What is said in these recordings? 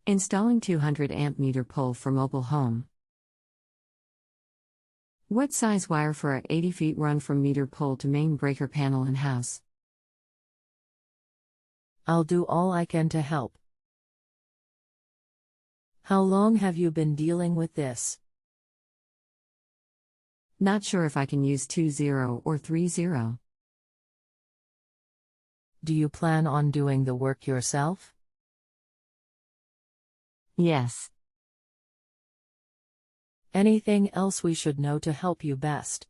Installing 200 amp meter pole for mobile home. What size wire for a 80 feet run from meter pole to main breaker panel in house? I'll do all I can to help. How long have you been dealing with this? Not sure if I can use 20 or 30. Do you plan on doing the work yourself? Yes. Anything else we should know to help you best?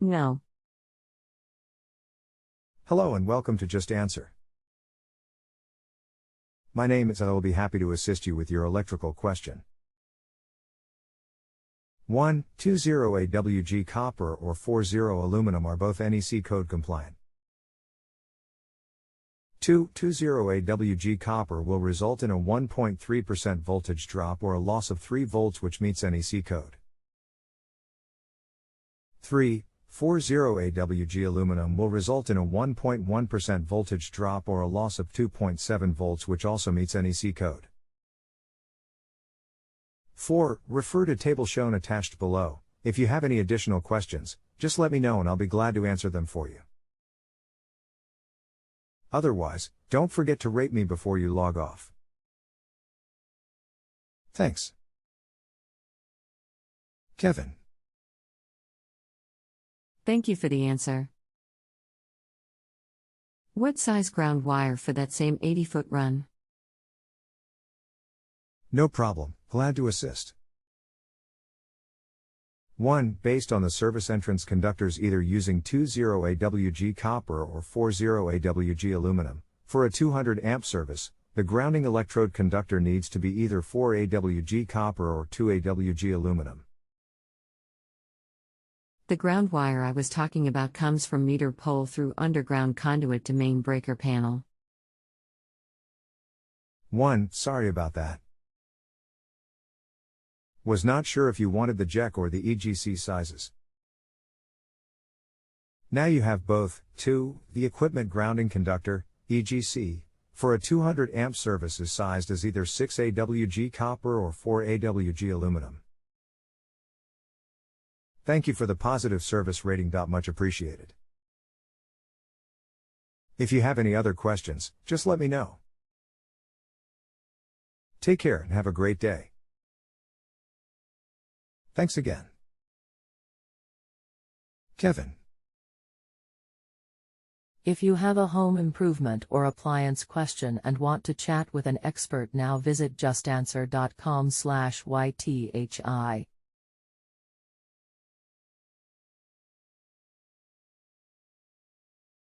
No. Hello and welcome to Just Answer. My name is and I will be happy to assist you with your electrical question. 1. 20 AWG copper or 40 aluminum are both NEC code compliant. 2. 20 AWG copper will result in a 1.3% voltage drop or a loss of 3 volts which meets NEC code. 3. 40 AWG aluminum will result in a 1.1% voltage drop or a loss of 2.7 volts which also meets NEC code. 4. Refer to table shown attached below. If you have any additional questions, just let me know and I'll be glad to answer them for you. Otherwise, don't forget to rate me before you log off. Thanks. Kevin. Thank you for the answer. What size ground wire for that same 80-foot run? No problem, glad to assist. 1. Based on the service entrance conductors either using 20 AWG copper or 40 AWG aluminum, for a 200 amp service, the grounding electrode conductor needs to be either 4 AWG copper or 2 AWG aluminum. The ground wire I was talking about comes from meter pole through underground conduit to main breaker panel. 1. Sorry about that. Was not sure if you wanted the JEC or the EGC sizes. Now you have both. 2. The equipment grounding conductor, EGC, for a 200 amp service is sized as either 6 AWG copper or 4 AWG aluminum. Thank you for the positive service rating. Much appreciated. If you have any other questions, just let me know. Take care and have a great day. Thanks again. Kevin. If you have a home improvement or appliance question and want to chat with an expert now visit justanswer.com/ythi.